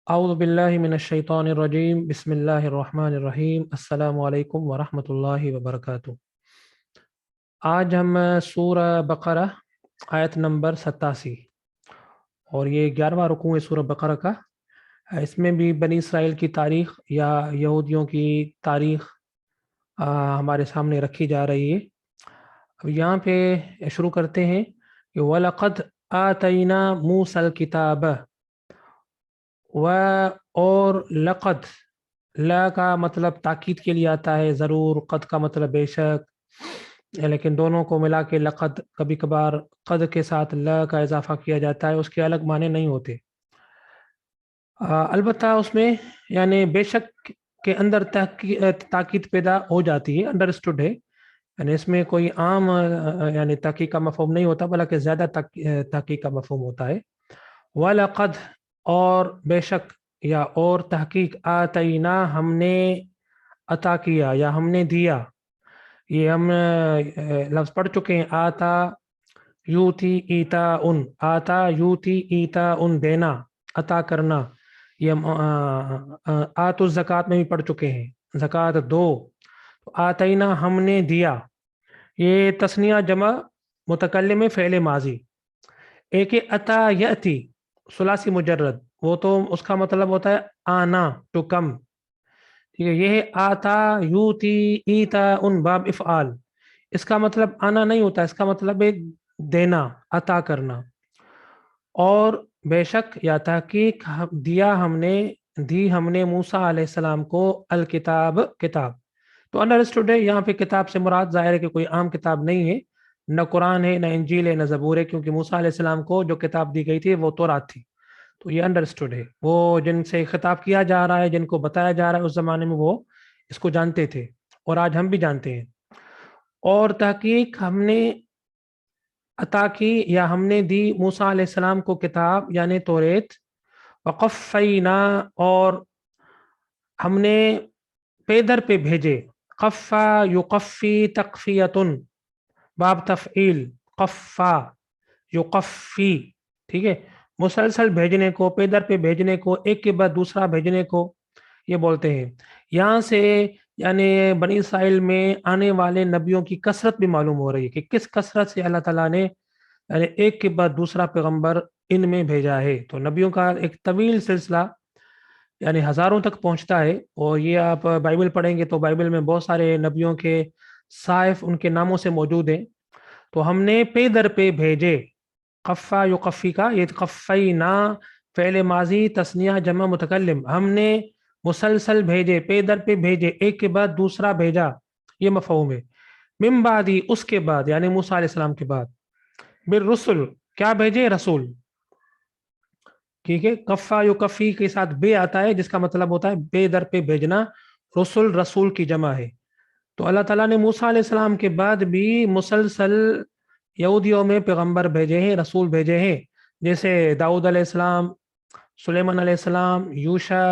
اعوذ باللہ من الشیطان الرجیم بسم اللہ الرحمن الرحیم السلام علیکم ورحمۃ اللہ وبرکاتہ۔ آج ہم سورہ بقرہ آیت نمبر 87 اور یہ 11واں رکوع ہے سورہ بقرہ کا۔ اس میں بھی بنی اسرائیل کی تاریخ یا یہودیوں کی تاریخ ہمارے سامنے رکھی جا رہی ہے۔ اب یہاں پہ شروع کرتے ہیں کہ وَلَقَدْ آتَيْنَا مُوسَى الْكِتَابَ، و اور لقد، لا کا مطلب تاکید کے لیے آتا ہے ضرور، قد کا مطلب بے شک، لیکن دونوں کو ملا کے لقد، کبھی کبھار قد کے ساتھ لا کا اضافہ کیا جاتا ہے، اس کے الگ معنی نہیں ہوتے۔ البتہ اس میں یعنی بے شک کے اندر تاکید پیدا ہو جاتی ہے، انڈرسٹوڈ ہے، یعنی اس میں کوئی عام یعنی تحقیق کا مفہوم نہیں ہوتا بلکہ زیادہ تحقیق کا مفہوم ہوتا ہے۔ وَلَقَدْ، اور بے شک یا اور تحقیق، آتینا ہم نے عطا کیا یا ہم نے دیا، یہ ہم لفظ پڑھ چکے ہیں، آتا یوتی ایتا ان، آتا یوتی ایتا ان، دینا، عطا کرنا، یہ ہم آت الزکوٰۃ میں بھی پڑھ چکے ہیں، زکوٰۃ دو۔ آتینا ہم نے دیا، یہ تثنیہ جمع متکلم فعل ماضی۔ ایک عطا یاتی ثلاثی مجرد، وہ تو اس کا مطلب ہوتا ہے آنا، ٹو کم، ٹھیک ہے۔ یہ ہے آتا یوتی ایتا ان، باب افعال، اس کا مطلب آنا نہیں ہوتا، اس کا مطلب ہے دینا، عطا کرنا۔ اور بے شک یا تحقیق دیا ہم نے، دی ہم نے موسیٰ علیہ السلام کو الکتاب، کتاب۔ تو انڈرسٹوڈ ہے، یہاں پہ کتاب سے مراد ظاہر ہے کہ کوئی عام کتاب نہیں ہے، نہ قرآن ہے، نہ انجیل ہے، نہ زبور ہے، کیونکہ موسیٰ علیہ السلام کو جو کتاب دی گئی تھی وہ تورات تھی۔ تو یہ انڈرسٹوڈ ہے، وہ جن سے خطاب کیا جا رہا ہے، جن کو بتایا جا رہا ہے، اس زمانے میں وہ اس کو جانتے تھے، اور آج ہم بھی جانتے ہیں۔ اور تحقیق ہم نے عطا کی یا ہم نے دی موسیٰ علیہ السلام کو کتاب یعنی توریت، وقفینا، اور ہم نے پے در پہ بھیجے، قفا یقفی تقفیتن، باب تفعیل، قفا یقفی، ٹھیک ہے، مسلسل بھیجنے کو، پے در پہ بھیجنے کو، ایک کے بعد دوسرا بھیجنے کو یہ بولتے ہیں۔ یہاں سے یعنی بنی اسرائیل میں آنے والے نبیوں کی کثرت بھی معلوم ہو رہی ہے کہ کس کثرت سے اللہ تعالیٰ نے یعنی ایک کے بعد دوسرا پیغمبر ان میں بھیجا ہے۔ تو نبیوں کا ایک طویل سلسلہ یعنی ہزاروں تک پہنچتا ہے، اور یہ آپ بائبل پڑھیں گے تو بائبل میں بہت سارے نبیوں کے صحائف ان کے ناموں سے موجود ہیں۔ تو ہم نے پے در پہ بھیجے، قفا یقفی کا یہ قفینا فعل ماضی تثنیہ جمع متکلم، ہم نے مسلسل بھیجے، پے در پہ بھیجے، ایک کے بعد دوسرا بھیجا، یہ مفہوم ہے۔ من بعدی، اس کے بعد یعنی موسیٰ علیہ السلام کے بعد، بالرسل، کیا بھیجے؟ رسول، ٹھیک ہے۔ کفا یکفی کے ساتھ بے آتا ہے جس کا مطلب ہوتا ہے بے در پہ بھیجنا، رسول رسول کی جمع ہے۔ تو اللہ تعالیٰ نے موسیٰ علیہ السلام کے بعد بھی مسلسل یہودیوں میں پیغمبر بھیجے ہیں، رسول بھیجے ہیں، جیسے داؤد علیہ السلام، سلیمان علیہ السلام، یوشع،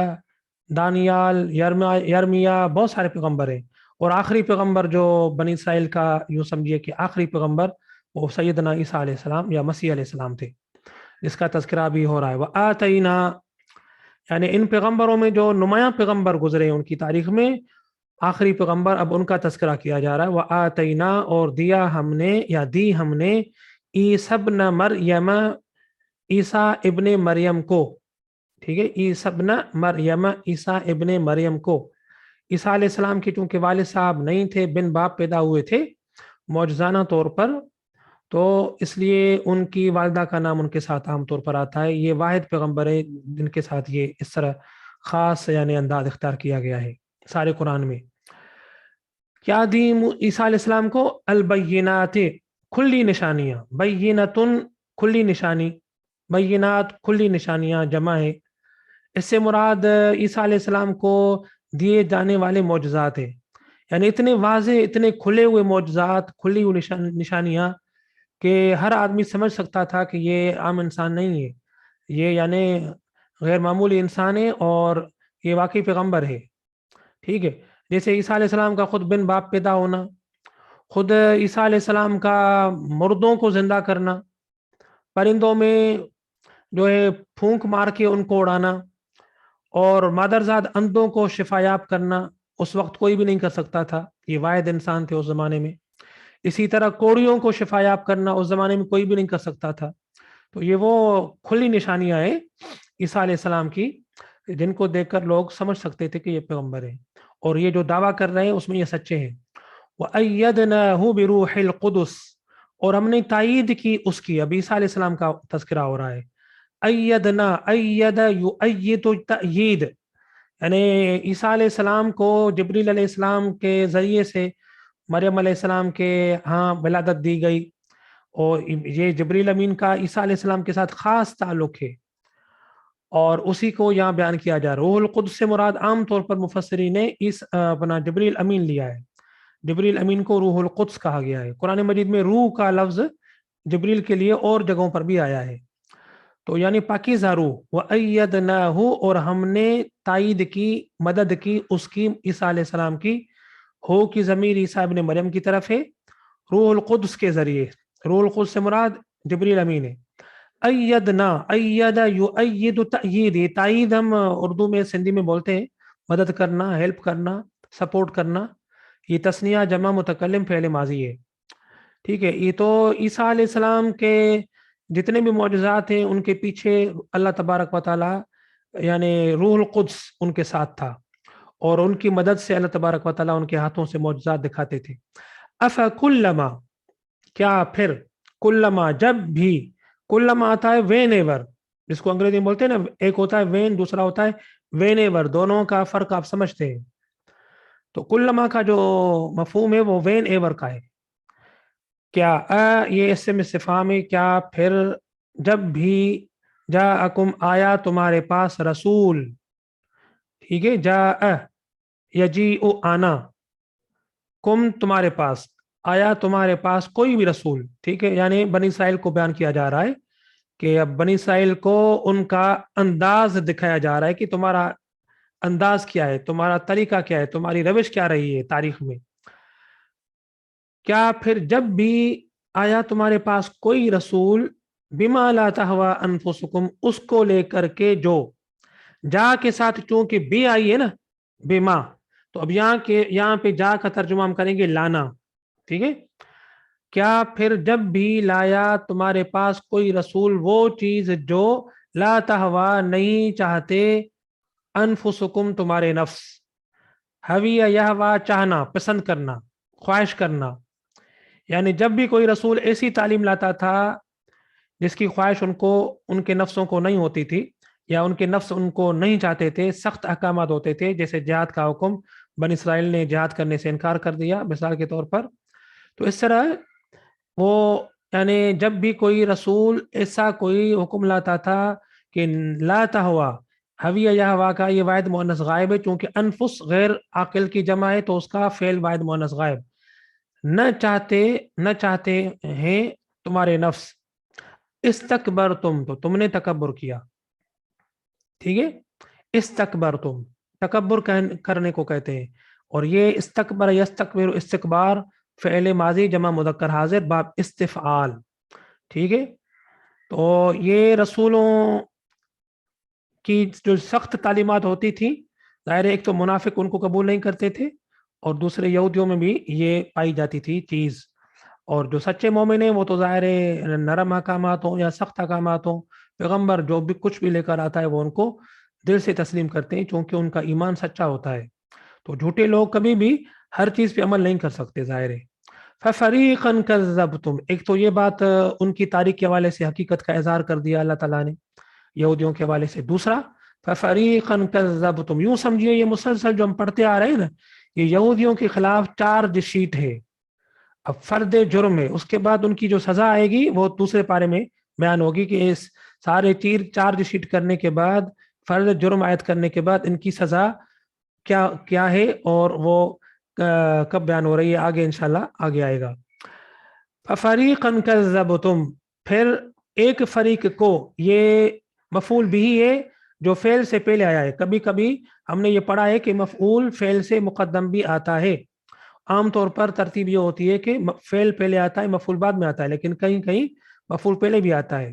دانیال، یرمیا، بہت سارے پیغمبر ہیں۔ اور آخری پیغمبر جو بنی اسرائیل کا یوں سمجھیے کہ آخری پیغمبر وہ سیدنا عیسیٰ علیہ السلام یا مسیح علیہ السلام تھے، جس کا تذکرہ بھی ہو رہا ہے۔ وآتینا، یعنی ان پیغمبروں میں جو نمایاں پیغمبر گزرے ہیں ان کی تاریخ میں، آخری پیغمبر اب ان کا تذکرہ کیا جا رہا ہے۔ وآتینا، اور دیا ہم نے یا دی ہم نے، عیسی ابن مریم، عیسیٰ ابن مریم کو، ٹھیک ہے، عیسی ابن مریم، عیسیٰ ابن مریم کو۔ عیسیٰ علیہ السلام کے چونکہ والد صاحب نہیں تھے، بن باپ پیدا ہوئے تھے معجزانہ طور پر، تو اس لیے ان کی والدہ کا نام ان کے ساتھ عام طور پر آتا ہے۔ یہ واحد پیغمبر ہے جن کے ساتھ یہ اس طرح خاص یعنی انداز اختیار کیا گیا ہے سارے قرآن میں۔ کیا دی عیسیٰ علیہ السلام کو؟ البینات، کھلی نشانیاں، بینتن کھلی نشانی، بینات کھلی نشانیاں جمع ہے۔ اس سے مراد عیسیٰ علیہ السلام کو دیے جانے والے معجزات ہیں، یعنی اتنے واضح، اتنے کھلے ہوئے معجزات، کھلی ہوئی نشانیاں کہ ہر آدمی سمجھ سکتا تھا کہ یہ عام انسان نہیں ہے، یہ یعنی غیر معمولی انسان ہے اور یہ واقعی پیغمبر ہے، ٹھیک ہے۔ جیسے عیسیٰ علیہ السلام کا خود بن باپ پیدا ہونا، خود عیسیٰ علیہ السلام کا مردوں کو زندہ کرنا، پرندوں میں جو ہے پھونک مار کے ان کو اڑانا، اور مادرزاد اندھوں کو شفا یاب کرنا اس وقت کوئی بھی نہیں کر سکتا تھا، یہ واحد انسان تھے اس زمانے میں. اسی طرح کوڑیوں کو شفا یاب کرنا اس زمانے میں کوئی بھی نہیں کر سکتا تھا. تو یہ وہ کھلی نشانیاں ہیں عیسیٰ علیہ السلام کی جن کو دیکھ کر لوگ سمجھ سکتے تھے کہ یہ پیغمبر ہیں، اور یہ جو دعویٰ کر رہے ہیں اس میں یہ سچے ہیں. وَأَيَّدْنَاهُ بِرُوحِ الْقُدُسِ، اور ہم نے تائید کی اس کی. اب عیسیٰ علیہ السلام کا تذکرہ ہو رہا ہے. ایدنا اید یؤید تأیید، یعنی عیسیٰ علیہ السلام کو جبریل علیہ السلام کے ذریعے سے مریم علیہ السلام کے ہاں ولادت دی گئی، اور یہ جبریل امین کا عیسیٰ علیہ السلام کے ساتھ خاص تعلق ہے، اور اسی کو یہاں بیان کیا جا رہا ہے. روح القدس سے مراد عام طور پر مفسرین نے اس اپنا جبریل امین لیا ہے. جبریل امین کو روح القدس کہا گیا ہے. قرآن مجید میں روح کا لفظ جبریل کے لیے اور جگہوں پر بھی آیا ہے. تو یعنی پاکیزہ روح. وَأَيَّدْنَاهُ، اور ہم نے تائید کی، مدد کی اس کی، عیسیٰ علیہ السلام کی. ہو کی ضمیر عیسیٰ ابن مریم کی طرف ہے، روح القدس کے ذریعے. روح القدس سے مراد جبریل امین ہے. ایدنا اید یؤید تأیید، یہ تائید ہم اردو میں سندھی میں بولتے ہیں مدد کرنا، ہیلپ کرنا، سپورٹ کرنا. یہ تثنیہ جمع متکلم فعل ماضی ہے. ٹھیک ہے. یہ تو عیسیٰ علیہ السلام کے جتنے بھی معجزات ہیں ان کے پیچھے اللہ تبارک و تعالی یعنی روح القدس ان کے ساتھ تھا، اور ان کی مدد سے اللہ تبارک و تعالی ان کے ہاتھوں سے معجزات دکھاتے تھے. افکلما، کیا پھر، کلما جب بھی، کلما آتا ہے وین ایور، جس کو انگریزی میں بولتے ہیں نا، ایک ہوتا ہے وین، دوسرا ہوتا ہے وین ایور، دونوں کا فرق آپ سمجھتے ہیں. تو کلما کا جو مفہوم ہے وہ وین ایور کا ہے. کیا یہ اسم استفہام ہے، کیا پھر، جب بھی، جاءکم آیا تمہارے پاس رسول. ٹھیک ہے. جاء یجیء آنا، کم تمہارے پاس، آیا تمہارے پاس کوئی بھی رسول. ٹھیک ہے. یعنی بنی اسرائیل کو بیان کیا جا رہا ہے کہ اب بنی اسرائیل کو ان کا انداز دکھایا جا رہا ہے کہ تمہارا انداز کیا ہے، تمہارا طریقہ کیا ہے، تمہاری روش کیا رہی ہے تاریخ میں. کیا پھر جب بھی آیا تمہارے پاس کوئی رسول، بما لا تہوی انفسکم، اس کو لے کر کے جو، جا کے ساتھ چونکہ بھی آئی ہے نا، بما، تو اب یہاں پہ جا کا ترجمہ ہم کریں گے لانا. ٹھیک ہے. کیا پھر جب بھی لایا تمہارے پاس کوئی رسول وہ چیز جو لا تہوی نہیں چاہتے، انفسکم تمہارے نفس، ہوی یہوا چاہنا، پسند کرنا، خواہش کرنا. یعنی جب بھی کوئی رسول ایسی تعلیم لاتا تھا جس کی خواہش ان کے نفسوں کو نہیں ہوتی تھی، یا ان کے نفس ان کو نہیں چاہتے تھے، سخت احکامات ہوتے تھے، جیسے جہاد کا حکم، بنی اسرائیل نے جہاد کرنے سے انکار کر دیا مثال کے طور پر. تو اس طرح وہ یعنی جب بھی کوئی رسول ایسا کوئی حکم لاتا تھا کہ لا تہوی، ہوی یا ہوا کا یہ واحد مؤنث غائب ہے، چونکہ انفس غیر عاقل کی جمع ہے تو اس کا فعل واحد مؤنث غائب. نہ چاہتے ہیں تمہارے نفس، استکبرتم، تو تم نے تکبر کیا. ٹھیک ہے. استکبرتم، تکبر کرنے کو کہتے ہیں. اور یہ استکبر یستکبر، استکبار فعل ماضی جمع مذکر حاضر باب استفعال. ٹھیک ہے. تو یہ رسولوں کی جو سخت تعلیمات ہوتی تھی، ظاہر ایک تو منافق ان کو قبول نہیں کرتے تھے، اور دوسرے یہودیوں میں بھی یہ پائی جاتی تھی چیز. اور جو سچے مومن ہیں وہ تو ظاہر نرم احکامات ہوں یا سخت احکامات ہوں، پیغمبر جو بھی کچھ بھی لے کر آتا ہے وہ ان کو دل سے تسلیم کرتے ہیں، چونکہ ان کا ایمان سچا ہوتا ہے. تو جھوٹے لوگ کبھی بھی ہر چیز پہ عمل نہیں کر سکتے ظاہر ہے. فَفَرِيقًا كَذَّبْتُمْ، ایک تو یہ بات ان کی تاریخ کے حوالے سے حقیقت کا اظہار کر دیا اللہ تعالیٰ نے یہودیوں کے حوالے سے. دوسرا فَفَرِيقًا كَذَّبْتُمْ، یوں سمجھیے یہ مسلسل جو ہم پڑھتے آ رہے ہیں نا، یہ یہودیوں کے خلاف چارج شیٹ ہے. اب فرد جرم ہے، اس کے بعد ان کی جو سزا آئے گی وہ دوسرے پارے میں بیان ہوگی کہ اس سارے چارج شیٹ کرنے کے بعد، فرد جرم عائد کرنے کے بعد ان کی سزا کیا ہے، اور وہ کب بیان ہو رہی ہے آگے انشاءاللہ آگے آئے گا. فَفَرِيقًا كَذَّبْتُمْ، پھر ایک فریق کو، یہ مفعول بھی ہے جو فعل سے پہلے آیا ہے. کبھی کبھی ہم نے یہ پڑھا ہے کہ مفعول فعل سے مقدم بھی آتا ہے. عام طور پر ترتیب یہ ہوتی ہے کہ فعل پہلے آتا ہے، مفعول بعد میں آتا ہے، لیکن کہیں کہیں مفعول پہلے بھی آتا ہے.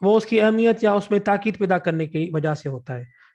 وہ اس کی اہمیت یا اس میں تاکید پیدا کرنے کی وجہ سے ہوتا ہے.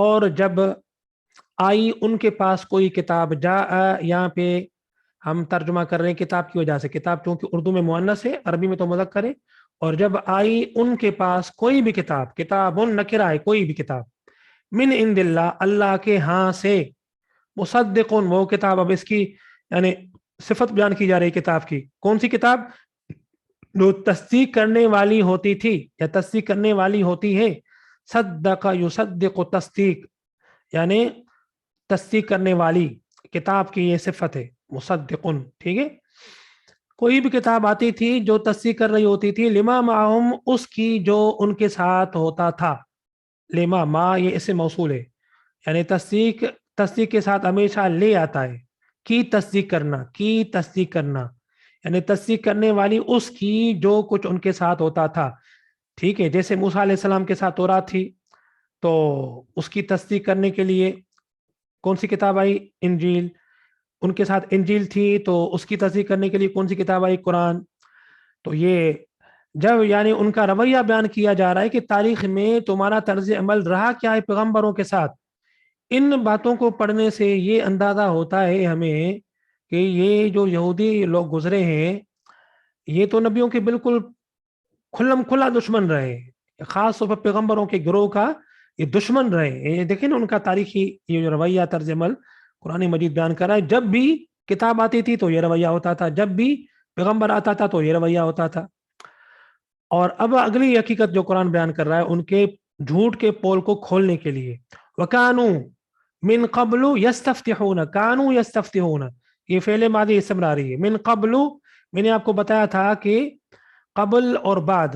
اور جب آئی ان کے پاس کوئی کتاب، جا یہاں پہ ہم ترجمہ کر رہے ہیں کتاب کی وجہ سے، کتاب چونکہ اردو میں مؤنث ہے، عربی میں تو مذکر ہے، اور جب آئی ان کے پاس کوئی بھی کتاب، کتاب نکرہ ہے، کوئی بھی کتاب، من عند اللہ، اللہ کے ہاں سے، مصدقن، وہ کتاب، اب اس کی یعنی صفت بیان کی جا رہی کتاب کی، کون سی کتاب؟ جو تصدیق کرنے والی ہوتی تھی یا تصدیق کرنے والی ہوتی ہے، صدق یصدق تصدیق، یعنی تصدیق کرنے والی کتاب کی یہ صفت ہے، مصدقن، ٹھیک ہے؟ کوئی بھی کتاب آتی تھی جو تصدیق کر رہی ہوتی تھی، لما معہم، اس کی جو ان کے ساتھ ہوتا تھا، لما، ما یہ اس سے موصول ہے، یعنی تصدیق کے ساتھ ہمیشہ لے آتا ہے، کی تصدیق کرنا، کی تصدیق کرنا، یعنی تصدیق کرنے والی اس کی جو کچھ ان کے ساتھ ہوتا تھا، ٹھیک ہے؟ جیسے موسیٰ علیہ السلام کے ساتھ تورات تھی، تو اس کی تصدیق کرنے کے لیے کون سی کتاب آئی؟ انجیل، ان کے ساتھ انجیل تھی، تو اس کی تصدیق کرنے کے لیے کون سی کتاب آئی؟ قرآن۔ تو یہ جب یعنی ان کا رویہ بیان کیا جا رہا ہے کہ تاریخ میں تمہارا طرز عمل رہا کیا ہے پیغمبروں کے ساتھ، ان باتوں کو پڑھنے سے یہ اندازہ ہوتا ہے ہمیں کہ یہ جو یہودی لوگ گزرے ہیں، یہ تو نبیوں کے بالکل کھلم کھلا دشمن رہے، خاص طور پر پیغمبروں کے گروہ کا یہ دشمن رہے۔ یہ دیکھیں نا ان کا تاریخی یہ جو رویہ طرز عمل قرآن مجید بیان کر رہا ہے، جب بھی کتاب آتی تھی تو یہ رویہ ہوتا تھا، جب بھی پیغمبر آتا تھا تو یہ رویہ ہوتا تھا۔ اور اب اگلی حقیقت جو قرآن بیان کر رہا ہے ان کے جھوٹ کے پول کو کھولنے کے لیے، وَكَانُوا من قبل یستفتحون، کانوا یستفتحون، یہ فعل ماضی استمراری ہے، من قبل، میں نے آپ کو بتایا تھا کہ قبل اور بعد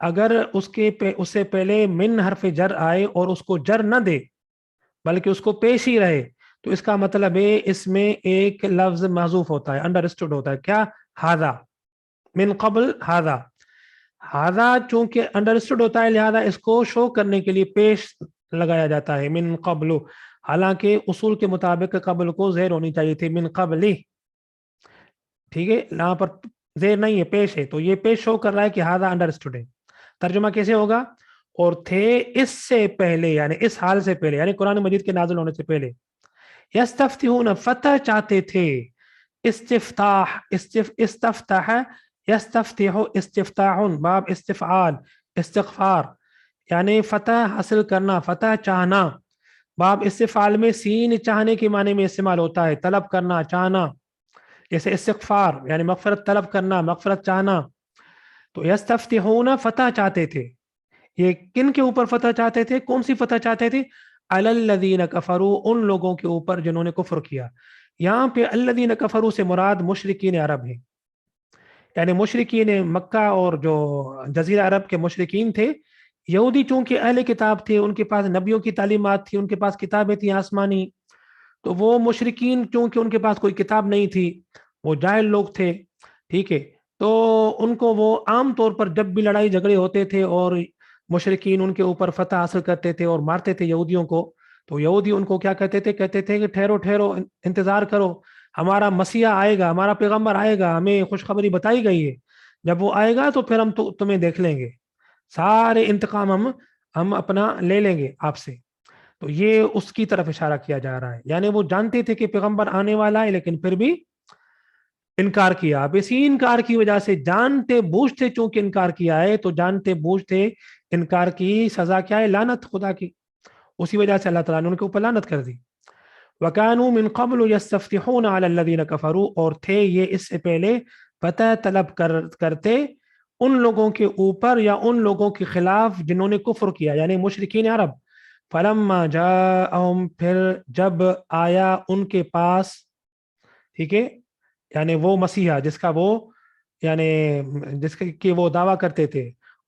اگر اس سے پہلے من حرف جر آئے اور اس کو جر نہ دے بلکہ اس کو پیش ہی رہے، تو اس کا مطلب ہے اس میں ایک لفظ محذوف ہوتا ہے، انڈرسٹوڈ ہوتا ہے، کیا؟ ہذا، من قبل ہذا، ہذا چونکہ انڈرسٹوڈ ہوتا ہے لہذا اس کو شو کرنے کے لیے پیش لگایا جاتا ہے، من قبل، حالانکہ اصول کے مطابق قبل کو زیر ہونی چاہیے تھی، من قبل، ٹھیک ہے؟ یہاں پر زیر نہیں ہے، پیش ہے، تو یہ پیش شو کر رہا ہے کہ ہذا انڈرسٹوڈ ہے۔ ترجمہ کیسے ہوگا؟ اور تھے اس سے پہلے، یعنی اس حال سے پہلے، یعنی قرآن مجید کے نازل ہونے سے پہلے، یستفتحون، فتح چاہتے تھے، استفتاح، استفتح، یستفتح، استفتاح، باب استفعال، استغفار، یعنی فتح حاصل کرنا، فتح چاہنا، باب استفعال میں سین چاہنے کے معنی میں استعمال ہوتا ہے، طلب کرنا، چاہنا، جیسے استغفار یعنی مغفرت طلب کرنا، مغفرت چاہنا۔ تو یستفتحون، فتح چاہتے تھے، یہ کن کے اوپر فتح چاہتے تھے؟ کون سی فتح چاہتے تھے؟ علی الذین کفروا، ان لوگوں کے اوپر جنہوں نے کفر کیا۔ یہاں پہ الذین کفروا سے مراد مشرکین عرب ہیں، یعنی مشرکین مکہ اور جو جزیرہ عرب کے مشرکین تھے۔ یہودی چونکہ اہل کتاب تھے، ان کے پاس نبیوں کی تعلیمات تھی، ان کے پاس کتابیں تھیں آسمانی، تو وہ مشرکین چونکہ ان کے پاس کوئی کتاب نہیں تھی، وہ جاہل لوگ تھے، ٹھیک ہے؟ تو ان کو وہ عام طور پر جب بھی لڑائی جھگڑے ہوتے تھے اور مشرکین ان کے اوپر فتح حاصل کرتے تھے اور مارتے تھے یہودیوں کو، تو یہودی ان کو کیا کہتے تھے؟ کہتے تھے کہ ٹھہرو ٹھہرو، انتظار کرو، ہمارا مسیح آئے گا، ہمارا پیغمبر آئے گا، ہمیں خوشخبری بتائی گئی ہے، جب وہ آئے گا تو پھر ہم تمہیں دیکھ لیں گے، سارے انتقام ہم اپنا لے لیں گے آپ سے۔ تو یہ اس کی طرف اشارہ کیا جا رہا ہے، یعنی وہ جانتے تھے کہ پیغمبر آنے والا ہے لیکن پھر بھی انکار کیا۔ اب اسی انکار کی وجہ سے جانتے بوجھتے چونکہ انکار کیا ہے، تو جانتے بوجھتے انکار کی سزا کیا ہے؟ لعنت خدا کی، اسی وجہ سے اللہ تعالیٰ نے ان کے اوپر لعنت کر دی۔ وَكَانُوا مِن قَبْلُ يَسْتَفْتِحُونَ عَلَى الَّذِينَ كَفَرُوا، اور تھے یہ اس سے پہلے فتح طلب کرتے ان لوگوں کے اوپر یا ان لوگوں کے خلاف جنہوں نے کفر کیا، یعنی مشرکین عرب۔ فَلَمَّا جَاءَهُمْ، پھر جب آیا ان کے پاس، ٹھیک ہے، یعنی وہ مسیحا جس کا وہ یعنی جس کے وہ دعویٰ کرتے تھے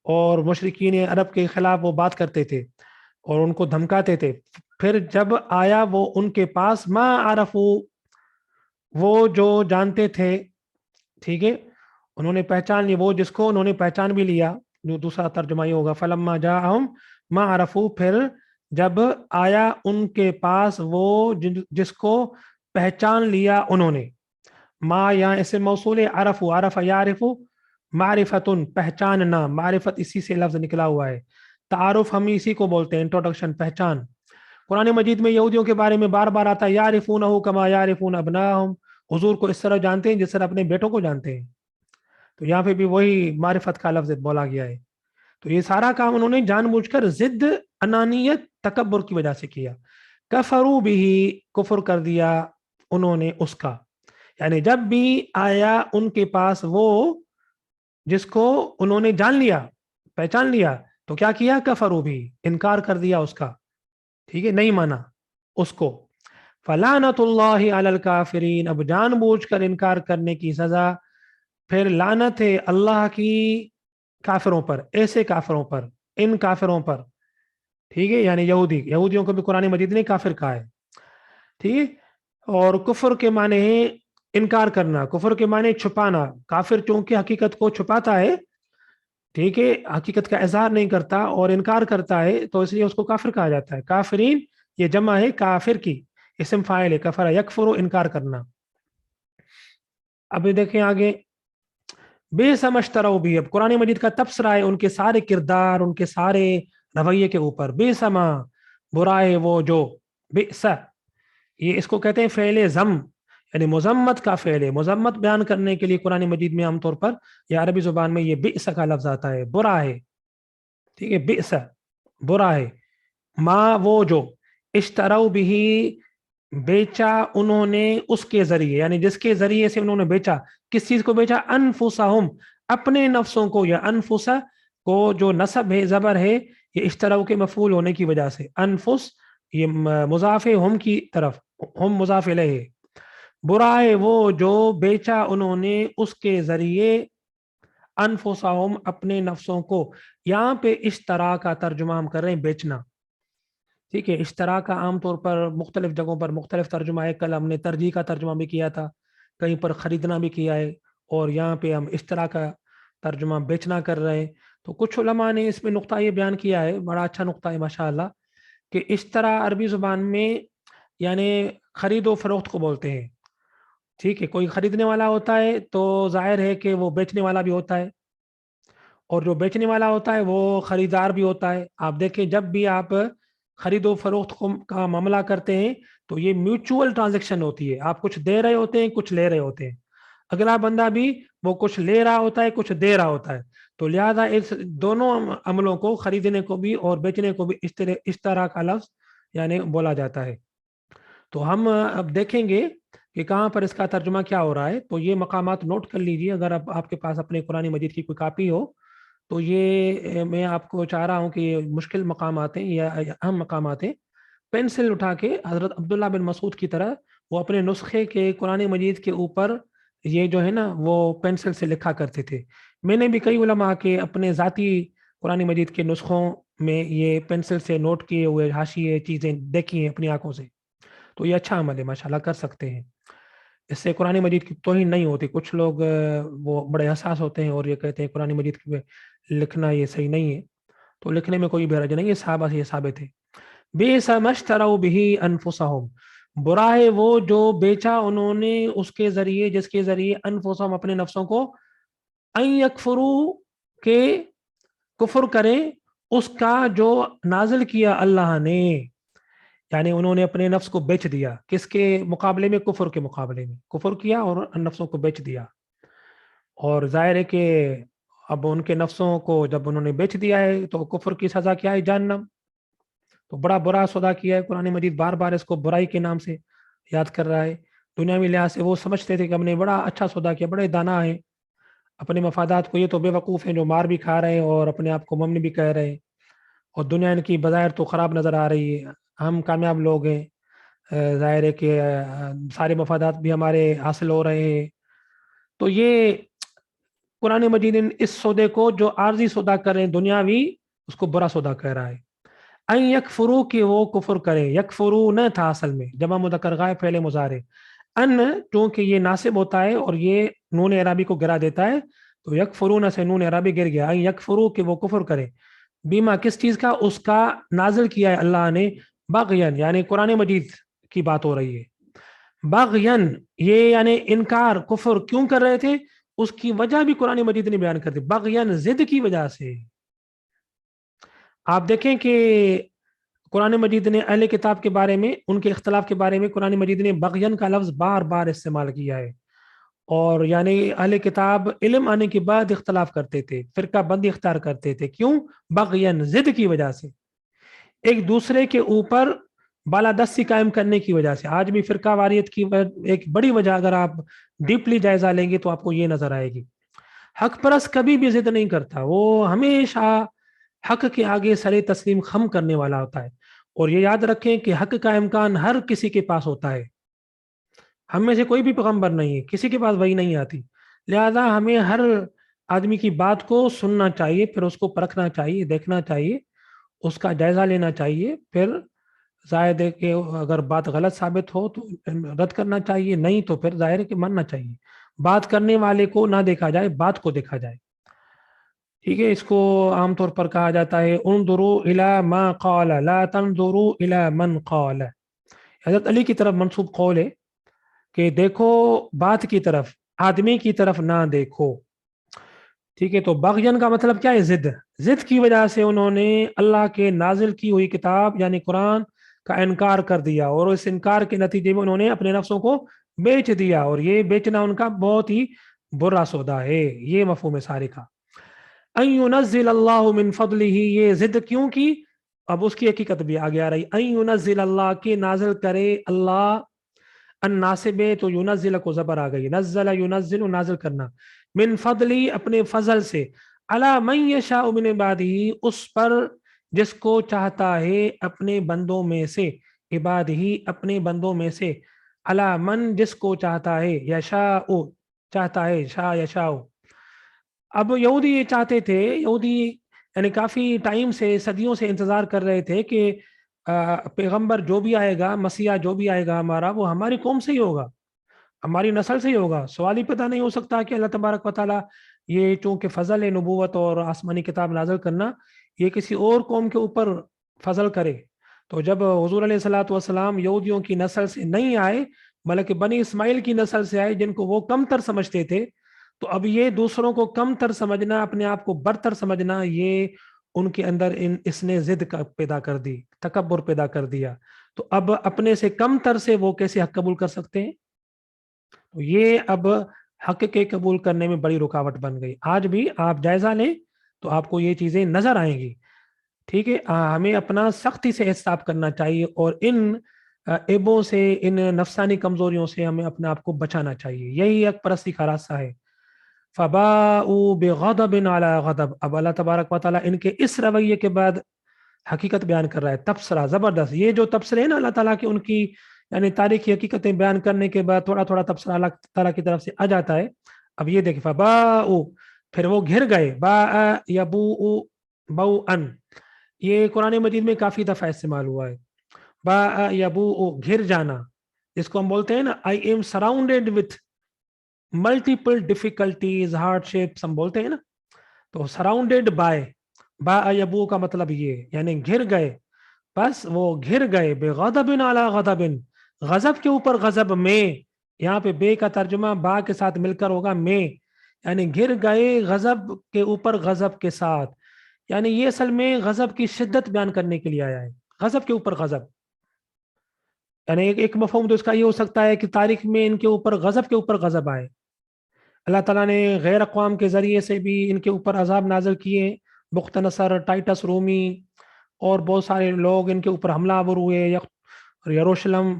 اور مشرکین عرب کے خلاف وہ بات کرتے تھے اور ان کو دھمکاتے تھے، پھر جب آیا وہ ان کے پاس ما عرفو، وہ جو جانتے تھے، ٹھیک ہے، انہوں نے پہچان لی، وہ جس کو انہوں نے پہچان بھی لیا، جو دوسرا ترجمہ یہ ہوگا فلما جاءہم ما عرفو، پھر جب آیا ان کے پاس وہ جس کو پہچان لیا انہوں نے۔ ما یہاں اسم موصول ہے، عرفو، عرف یعرف، معرفتن، پہچاننا، معرفت اسی سے لفظ نکلا ہوا ہے، تعارف ہم اسی کو بولتے ہیں، انٹروڈکشن، پہچان۔ قرآن مجید میں یہودیوں کے بارے میں بار بار آتا ہے یعرفونہ کما یعرفون ابناہم، حضور کو اس طرح جانتے ہیں جس طرح اپنے بیٹوں کو جانتے ہیں. تو یہاں پہ بھی وہی معرفت کا لفظ بولا گیا ہے. تو یہ سارا کام انہوں نے جان بوجھ کر ضد، انانیت، تکبر کی وجہ سے کیا. کفروا بھی، کفر کر دیا انہوں نے اس کا. یعنی جب بھی آیا ان کے پاس وہ جس کو انہوں نے جان لیا، پہچان لیا، تو کیا کیا؟ کفروا بھی، انکار کر دیا اس کا. ٹھیک ہے، نہیں مانا اس کو. فلعنت اللہ علی الکافرین، اب جان بوجھ کر انکار کرنے کی سزا، پھر لعنت ہے اللہ کی کافروں پر، ایسے کافروں پر، ان کافروں پر. ٹھیک ہے، یعنی یہودیوں کو بھی قرآن مجید نے کافر کہا ہے. ٹھیک ہے. اور کفر کے معنی ہے انکار کرنا، کفر کے معنی چھپانا. کافر چونکہ حقیقت کو چھپاتا ہے، ٹھیک ہے، حقیقت کا اظہار نہیں کرتا اور انکار کرتا ہے، تو اس لیے اس کو کافر کہا جاتا ہے. کافرین یہ جمع ہے کافر کی، اسم فاعل ہے، کفر یکفر، انکار کرنا. اب دیکھیں آگے، بے سمجھترو بھی، اب قرآن مجید کا تبصرہ ہے ان کے سارے کردار، ان کے سارے رویے کے اوپر. بے سما، برا ہے وہ جو، بئس، یہ اس کو کہتے ہیں فعل ذم، یعنی مذمت کا فعل ہے. مذمت بیان کرنے کے لیے قرآن مجید میں عام طور پر یا عربی زبان میں یہ بئس کا لفظ آتا ہے، برا ہے. ٹھیک ہے، بئس، برا ہے. ما، وہ جو، اشتروا بھی، بیچا انہوں نے اس کے ذریعے، یعنی جس کے ذریعے سے انہوں نے بیچا. کس چیز کو بیچا؟ انفسہم، اپنے نفسوں کو. یا انفس کو جو نصب ہے، زبر ہے، یہ اشتراؤ کے مفعول ہونے کی وجہ سے. انفس یہ مضاف ہم کی طرف، ہم مضاف الیہ. برا ہے وہ جو بیچا انہوں نے اس کے ذریعے، انفسہم، اپنے نفسوں کو. یہاں پہ اشترا کا ترجمہ ہم کر رہے ہیں بیچنا. ٹھیک ہے، اشترا کا عام طور پر مختلف جگہوں پر مختلف ترجمہ ہے. کل ہم نے ترجیح کا ترجمہ بھی کیا تھا، کہیں پر خریدنا بھی کیا ہے، اور یہاں پہ ہم اشترا کا ترجمہ بیچنا کر رہے ہیں. تو کچھ علماء نے اس میں نقطہ یہ بیان کیا ہے، بڑا اچھا نقطہ ہے ماشاءاللہ، کہ اشترا عربی زبان میں یعنی خرید و فروخت کو بولتے ہیں. ٹھیک ہے، کوئی خریدنے والا ہوتا ہے تو ظاہر ہے کہ وہ بیچنے والا بھی ہوتا ہے، اور جو بیچنے والا ہوتا ہے وہ خریدار بھی ہوتا ہے. آپ دیکھیں جب بھی آپ خرید و فروخت کا معاملہ کرتے ہیں تو یہ میوچول ٹرانزیکشن ہوتی ہے. آپ کچھ دے رہے ہوتے ہیں، کچھ لے رہے ہوتے ہیں. اگلا بندہ بھی وہ کچھ لے رہا ہوتا ہے، کچھ دے رہا ہوتا ہے. تو لہذا اس دونوں عملوں کو، خریدنے کو بھی اور بیچنے کو بھی اس طرح کا لفظ یعنی بولا جاتا ہے. تو ہم اب دیکھیں گے کہ کہاں پر اس کا ترجمہ کیا ہو رہا ہے. تو یہ مقامات نوٹ کر لیجئے، اگر اب آپ کے پاس اپنے قرآن مجید کی کوئی کاپی ہو تو یہ میں آپ کو چاہ رہا ہوں کہ یہ مشکل مقامات ہیں یا اہم مقامات ہیں. پینسل اٹھا کے حضرت عبداللہ بن مسعود کی طرح وہ اپنے نسخے کے قرآن مجید کے اوپر یہ جو ہے نا وہ پینسل سے لکھا کرتے تھے. میں نے بھی کئی علماء کے اپنے ذاتی قرآن مجید کے نسخوں میں یہ پینسل سے نوٹ کیے ہوئے حاشیے چیزیں دیکھی ہیں اپنی آنکھوں سے. تو یہ اچھا عمل ہے، ماشاءاللہ کر سکتے ہیں. اس سے قرآن مجید کی توہین نہیں ہوتی. کچھ لوگ وہ بڑے حساس ہوتے ہیں اور یہ کہتے ہیں قرآن مجید کی لکھنا یہ صحیح نہیں ہے. تو لکھنے میں کوئی حرج نہیں ہے، صحابہ سے یہ ثابت ہے. بئس ما اشتروا به انفسهم، برا ہے وہ جو بیچا انہوں نے اس کے ذریعے، جس کے ذریعے، انفسهم، اپنے نفسوں کو، ان یکفروا، کے کفر کریں، اس کا جو نازل کیا اللہ نے. یعنی انہوں نے اپنے نفس کو بیچ دیا. کس کے مقابلے میں؟ کفر کے مقابلے میں. کفر کیا اور نفسوں کو بیچ دیا. اور ظاہر ہے کہ اب ان کے نفسوں کو جب انہوں نے بیچ دیا ہے تو کفر کی سزا کیا ہے؟ جہنم. تو بڑا برا سودا کیا ہے. قرآن مجید بار بار اس کو برائی کے نام سے یاد کر رہا ہے. دنیاوی لحاظ سے وہ سمجھتے تھے کہ ہم نے بڑا اچھا سودا کیا، بڑے دانا ہیں اپنے مفادات کو. یہ تو بے وقوف ہیں جو مار بھی کھا رہے ہیں اور اپنے آپ کو مومن بھی کہہ رہے ہیں، اور دنیا ان کی بظاہر تو خراب نظر آ رہی ہے. ہم کامیاب لوگ ہیں، ظاہر ہے کہ سارے مفادات بھی ہمارے حاصل ہو رہے ہیں. تو یہ قرآن مجید اس سودے کو جو عارضی سودا کر رہے ہیں دنیاوی، اس کو برا سودا کہہ رہا ہے. ان یکفروا، کہ وہ کفر کریں. یکفروا نہ تھا اصل میں، جمع مذکر غائب فعل مضارع. ان چونکہ یہ ناصب ہوتا ہے اور یہ نون اعرابی کو گرا دیتا ہے، تو یکفرون سے نون اعرابی گر گیا. ان یکفروا، کہ وہ کفر کریں. بیما، کس چیز کا؟ اس کا نازل کیا ہے اللہ نے. بغین، یعنی قرآن مجید کی بات ہو رہی ہے. بغین، یہ یعنی انکار، کفر کیوں کر رہے تھے اس کی وجہ بھی قرآن مجید نے بیان کر دی. بغین، ضد کی وجہ سے. آپ دیکھیں کہ قرآن مجید نے اہل کتاب کے بارے میں، ان کے اختلاف کے بارے میں قرآن مجید نے بغین کا لفظ بار بار استعمال کیا ہے. اور یعنی اہل کتاب علم آنے کے بعد اختلاف کرتے تھے، فرقہ بندی اختیار کرتے تھے. کیوں؟ بغین، ضد کی وجہ سے، ایک دوسرے کے اوپر بالادستی قائم کرنے کی وجہ سے. آج بھی فرقہ واریت کی ایک بڑی وجہ اگر آپ ڈیپلی جائزہ لیں گے تو آپ کو یہ نظر آئے گی. حق پرست کبھی بھی ضد نہیں کرتا، وہ ہمیشہ حق کے آگے سر تسلیم خم کرنے والا ہوتا ہے. اور یہ یاد رکھیں کہ حق کا امکان ہر کسی کے پاس ہوتا ہے. ہم میں سے کوئی بھی پیغمبر نہیں ہے، کسی کے پاس وحی نہیں آتی، لہذا ہمیں ہر آدمی کی بات کو سننا چاہیے، پھر اس کو پرکھنا چاہیے، دیکھنا چاہیے، اس کا جائزہ لینا چاہیے. پھر ظاہر ہے کہ اگر بات غلط ثابت ہو تو رد کرنا چاہیے، نہیں تو پھر ظاہر ہے کہ ماننا چاہیے. بات کرنے والے کو نہ دیکھا جائے، بات کو دیکھا جائے. ٹھیک ہے، اس کو عام طور پر کہا جاتا ہے انظروا الی ما قال لا تنظروا الی من قال. حضرت علی کی طرف منسوب قول ہے کہ دیکھو بات کی طرف، آدمی کی طرف نہ دیکھو. ٹھیک ہے، تو بغین کا مطلب کیا ہے؟ ضد. ضد کی وجہ سے انہوں نے اللہ کے نازل کی ہوئی کتاب یعنی قرآن کا انکار کر دیا، اور اس انکار کے نتیجے میں انہوں نے اپنے نفسوں کو بیچ دیا، اور یہ بیچنا ان کا بہت ہی برا سودا ہے. یہ مفہوم ہے سارے کا. ان ينزل اللہ من فضلہ، یہ ضد کیوں کی؟ اب اس کی حقیقت بھی آگے آ رہی. ان ينزل اللہ، کے نازل کرے اللہ. ان ناصب ہے تو ينزل کو زبر آ گئی، نزل ينزل نازل کرنا، من فضلی اپنے فضل سے، علی من یشاء من عبادہ اس پر جس کو چاہتا ہے اپنے بندوں میں سے، عبادہ اپنے بندوں میں سے، علی من جس کو چاہتا ہے، یشاء چاہتا ہے، شاء یشاء. اب یہودی یہ چاہتے تھے، یہودی یعنی کافی ٹائم سے، صدیوں سے انتظار کر رہے تھے کہ پیغمبر جو بھی آئے گا، مسیح جو بھی آئے گا ہمارا، وہ ہماری قوم سے ہی ہوگا، ہماری نسل سے ہی ہوگا. سوال ہی پیدا نہیں ہو سکتا کہ اللہ تبارک و تعالیٰ یہ چونکہ فضل ہے نبوت اور آسمانی کتاب نازل کرنا، یہ کسی اور قوم کے اوپر فضل کرے. تو جب حضور علیہ الصلوۃ والسلام یہودیوں کی نسل سے نہیں آئے بلکہ بنی اسماعیل کی نسل سے آئے، جن کو وہ کم تر سمجھتے تھے، تو اب یہ دوسروں کو کم تر سمجھنا، اپنے آپ کو برتر سمجھنا، یہ ان کے اندر اس نے ضد پیدا کر دی، تکبر پیدا کر دیا. تو اب اپنے سے کم تر سے وہ کیسے حق قبول کر سکتے ہیں؟ تو یہ اب حق کے قبول کرنے میں بڑی رکاوٹ بن گئی. آج بھی آپ جائزہ لیں تو آپ کو یہ چیزیں نظر آئیں گی. ٹھیک ہے، ہمیں اپنا سختی سے احتساب کرنا چاہیے، اور ان عیبوں سے، ان نفسانی کمزوریوں سے ہمیں اپنے آپ کو بچانا چاہیے. یہی حق پرستی کا راستہ ہے. فباؤوا بغضب علی غضب. اب اللہ تبارک و تعالیٰ ان کے اس رویے کے بعد حقیقت بیان کر رہا ہے، تبصرہ زبردست. یہ جو تبصرے ہیں نا اللہ تعالیٰ کی، ان کی یعنی تاریخی حقیقتیں بیان کرنے کے بعد تھوڑا تھوڑا تبصرہ اللہ تعالیٰ کی طرف سے آ جاتا ہے. اب یہ دیکھیں، فباؤ پھر وہ گھر گئے، باء یبوء بوءن، یہ قرآن مجید میں کافی دفعہ استعمال ہوا ہے. باء یبوء گھر جانا، جس کو ہم بولتے ہیں نا I am surrounded with multiple difficulties, hard ships ہم بولتے ہیں نا. تو سراؤنڈیڈ بائی، باء یبوء کا مطلب یہ یعنی گھر گئے. بس وہ گھر گئے، بغضب علی غضب، غضب کے اوپر غضب میں. یہاں پہ بے کا ترجمہ با کے ساتھ مل کر ہوگا میں، یعنی گر گئے غضب کے اوپر غضب کے ساتھ. یعنی یہ اصل میں غضب کی شدت بیان کرنے کے لیے آیا ہے، غضب کے اوپر غضب. یعنی ایک مفہوم تو اس کا یہ ہو سکتا ہے کہ تاریخ میں ان کے اوپر غضب کے اوپر غضب آئے. اللہ تعالیٰ نے غیر اقوام کے ذریعے سے بھی ان کے اوپر عذاب نازل کیے. بخت نصر، ٹائٹس رومی اور بہت سارے لوگ ان کے اوپر حملہ آور ہوئے. یروشلم،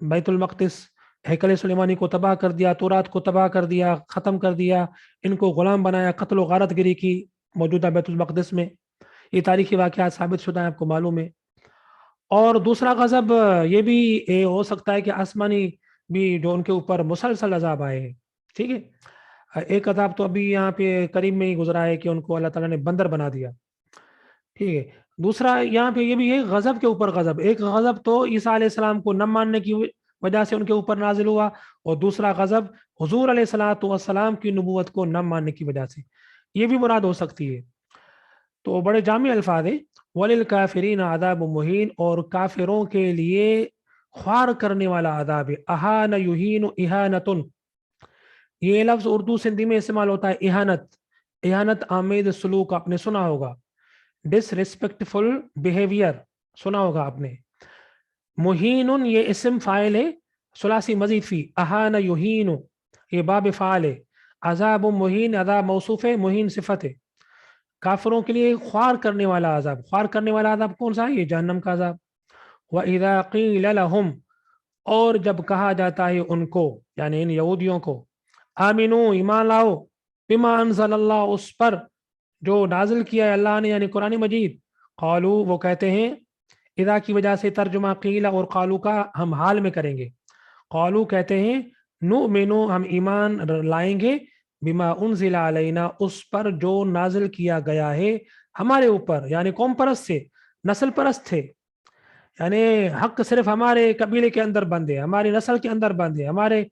بیت المقدس، ہیکل سلیمانی کو تباہ کر دیا، تورات کو تباہ کر دیا، ختم کر دیا، ان کو غلام بنایا، قتل و غارت گری کی موجودہ بیت المقدس میں. یہ تاریخی واقعات ثابت شدہ ہیں، آپ کو معلوم ہے. اور دوسرا غضب یہ بھی ہو سکتا ہے کہ آسمانی بھی جو ان کے اوپر مسلسل عذاب آئے ہیں. ٹھیک ہے، ایک عذاب تو ابھی یہاں پہ قریب میں ہی گزرا ہے کہ ان کو اللہ تعالیٰ نے بندر بنا دیا. ٹھیک ہے، دوسرا یہاں پہ یہ بھی ہے غضب کے اوپر غضب. ایک غضب تو عیسیٰ علیہ السلام کو نہ ماننے کی وجہ سے ان کے اوپر نازل ہوا، اور دوسرا غضب حضور علیہ الصلوۃ والسلام کی نبوت کو نہ ماننے کی وجہ سے. یہ بھی مراد ہو سکتی ہے. تو بڑے جامع الفاظ ہیں. وَلِلْكَافِرِينَ عَذَابٌ مُهِينٌ، اور کافروں کے لیے خوار کرنے والا عذاب ہے. اہان یہین اہانتن، یہ لفظ اردو سندھی میں استعمال ہوتا ہے. اہانت، اہانت آمیز سلوک آپ نے سنا ہوگا. ڈس ریسپیکٹفل بیہیویئر. سنا ہوگا آپ نے. مہین یہ اسم فاعل ہے, ثلاثی مزید فی, اہان یہین یہ باب فعال ہے, عذاب مہین عذاب موصوف ہے, مہین صفت ہے. کافروں کے لیے خوار کرنے والا عذاب, خوار کرنے والا عذاب کون سا ہے؟ یہ جہنم کا عذاب. وَإِذَا قِيلَ لَهُمْ اور جب کہا جاتا ہے ان کو یعنی ان یہودیوں کو, آمنو ایمان لاؤ, بما انزل اللہ اس پر جو نازل کیا ہے اللہ نے یعنی قرآن مجید, قالو وہ کہتے ہیں, اذا کی وجہ سے ترجمہ قیل اور قالو کا ہم حال میں کریں گے. قالو کہتے ہیں, نؤمنو ہم ایمان لائیں گے, بما انزل علینا اس پر جو نازل کیا گیا ہے ہمارے اوپر, یعنی قوم پرست تھے, نسل پرست تھے, یعنی حق صرف ہمارے قبیلے کے اندر بند ہے, ہماری نسل کے اندر بند ہے, ہمارے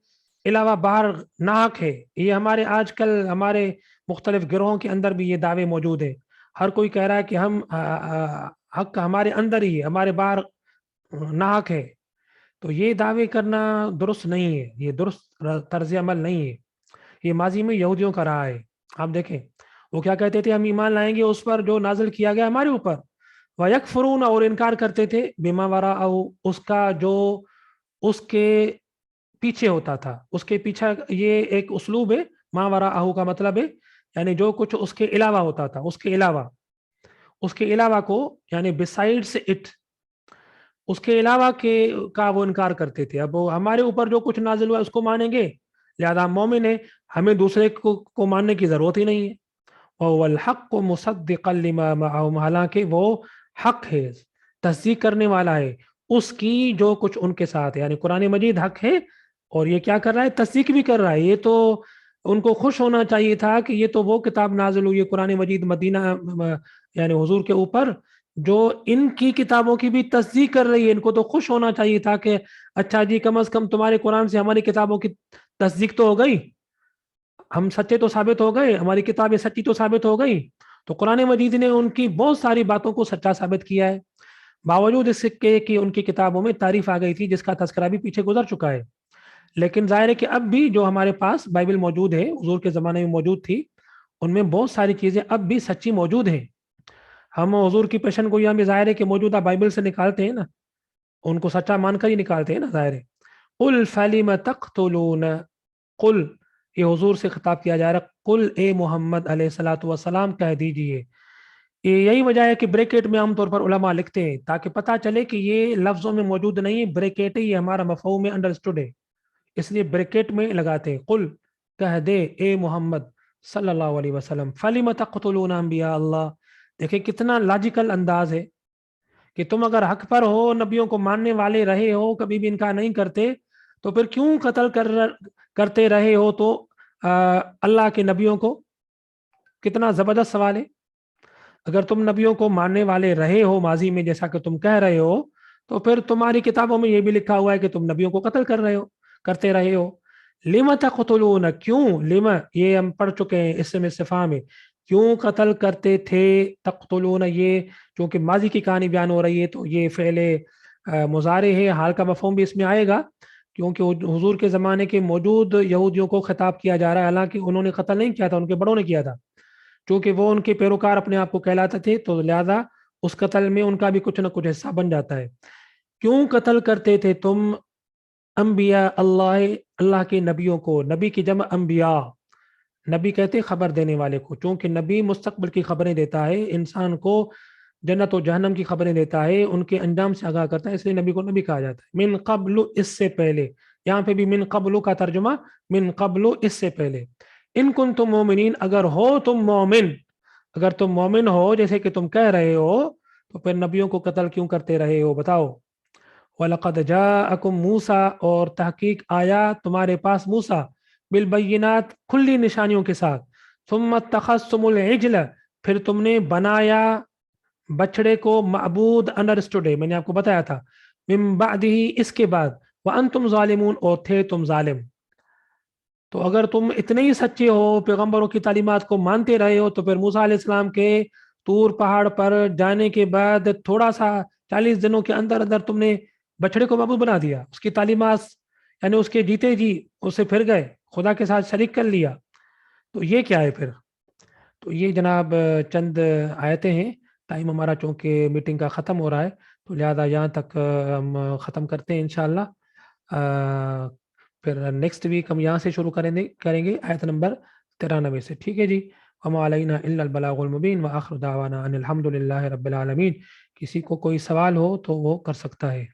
علاوہ باہر ناحق ہے. یہ ہمارے آج کل ہمارے مختلف گروہوں کے اندر بھی یہ دعوے موجود ہیں. ہر کوئی کہہ رہا ہے کہ ہم حق ہمارے اندر ہی ہے, ہمارے باہر ناحق ہے. تو یہ دعوے کرنا درست نہیں ہے, یہ درست طرز عمل نہیں ہے. یہ ماضی میں یہودیوں کا رہا ہے. آپ دیکھیں وہ کیا کہتے تھے, ہم ایمان لائیں گے اس پر جو نازل کیا گیا ہمارے اوپر, وَيَكْفُرُونَ اور انکار کرتے تھے, بِمَا وَرَاءَهُ اس کا جو اس کے پیچھے ہوتا تھا, اس کے پیچھے. یہ ایک اسلوب ہے, ما وراءہ کا مطلب ہے یعنی جو کچھ اس کے علاوہ ہوتا تھا, اس کے علاوہ, اس کے علاوہ کو یعنی بسائڈس اٹ, اس کے علاوہ کے کا وہ انکار کرتے تھے. اب وہ ہمارے اوپر جو کچھ نازل ہوا اس کو مانیں گے, لہذا ہم مومن ہیں, ہمیں دوسرے کو ماننے کی ضرورت ہی نہیں ہے. وَهُوَ الْحَقُّ مُصَدِّقًا لِمَا مَعَهُمْ حالانکہ وہ حق ہے, تصدیق کرنے والا ہے اس کی جو کچھ ان کے ساتھ ہے. یعنی قرآن مجید حق ہے اور یہ کیا کر رہا ہے, تصدیق بھی کر رہا ہے. یہ تو ان کو خوش ہونا چاہیے تھا کہ یہ تو وہ کتاب نازل ہوئی ہے قرآن مجید مدینہ یعنی حضور کے اوپر, جو ان کی کتابوں کی بھی تصدیق کر رہی ہے. ان کو تو خوش ہونا چاہیے تھا کہ اچھا جی کم از کم تمہارے قرآن سے ہماری کتابوں کی تصدیق تو ہو گئی, ہم سچے تو ثابت ہو گئے, ہماری کتابیں سچی تو ثابت ہو گئی. تو قرآن مجید نے ان کی بہت ساری باتوں کو سچا ثابت کیا ہے, باوجود اس کے کہ ان کی کتابوں میں تعریف آ گئی تھی جس کا تذکرہ بھی پیچھے گزر چکا ہے. لیکن ظاہر ہے کہ اب بھی جو ہمارے پاس بائبل موجود ہے, حضور کے زمانے میں موجود تھی, ان میں بہت ساری چیزیں اب بھی سچی موجود ہیں. ہم حضور کی پیشن گوئیاں بھی ظاہر ہے کہ موجودہ بائبل سے نکالتے ہیں نا, ان کو سچا مان کر ہی نکالتے ہیں نا, ظاہر ہے. قل فلم تقتلون, قل یہ حضور سے خطاب کیا جا رہا, قل اے محمد علیہ الصلوۃ والسلام کہہ دیجئے. یہی وجہ ہے کہ بریکٹ میں عام طور پر علماء لکھتے ہیں تاکہ پتہ چلے کہ یہ لفظوں میں موجود نہیں ہے, بریکٹ ہی ہمارا مفہوم میں انڈرسٹوڈ ہے, اس لیے بریکٹ میں لگاتے ہیں. قل کہہ دے اے محمد صلی اللہ علیہ وسلم, فلم تقتلون انبیاء اللہ. دیکھیں کتنا لاجیکل انداز ہے کہ تم اگر حق پر ہو, نبیوں کو ماننے والے رہے ہو, کبھی بھی انکار نہیں کرتے, تو پھر کیوں قتل کرتے رہے ہو تو اللہ کے نبیوں کو. کتنا زبردست سوال ہے. اگر تم نبیوں کو ماننے والے رہے ہو ماضی میں جیسا کہ تم کہہ رہے ہو, تو پھر تمہاری کتابوں میں یہ بھی لکھا ہوا ہے کہ تم نبیوں کو قتل کرتے رہے ہو. لم تقتلون, کیوں, لم یہ ہم پڑھ چکے ہیں, اسم استفہام ہے, کیوں قتل کرتے تھے. تقتلون یہ چونکہ ماضی کی کہانی بیان ہو رہی ہے تو یہ فعل مضارع ہے, حال کا مفہوم بھی اس میں آئے گا, کیونکہ حضور کے زمانے کے موجود یہودیوں کو خطاب کیا جا رہا ہے, حالانکہ انہوں نے قتل نہیں کیا تھا, ان کے بڑوں نے کیا تھا. چونکہ وہ ان کے پیروکار اپنے آپ کو کہلاتے تھے تو لہذا اس قتل میں ان کا بھی کچھ نہ کچھ حصہ بن جاتا ہے. کیوں قتل کرتے تھے تم انبیاء اللہ, اللہ کے نبیوں کو. نبی کی جمع انبیاء, نبی کہتے خبر دینے والے کو, چونکہ نبی مستقبل کی خبریں دیتا ہے, انسان کو جنت و جہنم کی خبریں دیتا ہے, ان کے انجام سے آگاہ کرتا ہے, اس لیے نبی کو نبی کہا جاتا ہے. من قبل اس سے پہلے, یہاں پہ بھی من قبل کا ترجمہ من قبل اس سے پہلے. ان کنتم مومنین, اگر ہو تم مومن, اگر تم مومن ہو جیسے کہ تم کہہ رہے ہو, تو پھر نبیوں کو قتل کیوں کرتے رہے ہو, بتاؤ. وَلَقَدْ جَاءَكُمْ مُوسَىٰ اور تحقیق آیا تمہارے پاس موسیٰ, بالبینات کھلی نشانیوں کے ساتھ, ثم اتخذتم العجل پھر تم نے بنایا بچڑے کو معبود, انڈرسٹوڈ ہے, میں نے آپ کو بتایا تھا, من بعدہ اس کے بعد, وانتم ظالمون اور تھے تم ظالم. تو اگر تم اتنے ہی سچے ہو, پیغمبروں کی تعلیمات کو مانتے رہے ہو, تو پھر موسیٰ علیہ السلام کے طور پہاڑ پر جانے کے بعد تھوڑا سا 40 دنوں کے اندر اندر تم نے بچڑے کو معبود بنا دیا, اس کی تعلیمات یعنی اس کے جیتے جی اسے پھر گئے, خدا کے ساتھ شریک کر لیا. تو یہ کیا ہے پھر؟ تو یہ جناب چند آیتیں ہیں ٹائم ہمارا چونکہ میٹنگ کا ختم ہو رہا ہے، تو لہٰذا یہاں تک ہم ختم کرتے ہیں انشاءاللہ. پھر نیکسٹ ویک ہم یہاں سے شروع کریں گے آیت نمبر 93 سے. ٹھیک ہے جی. وما علینا الا البلاغ المبین وآخر دعوانا ان الحمد للہ رب العالمین. کسی کو کوئی سوال ہو تو وہ کر سکتا ہے.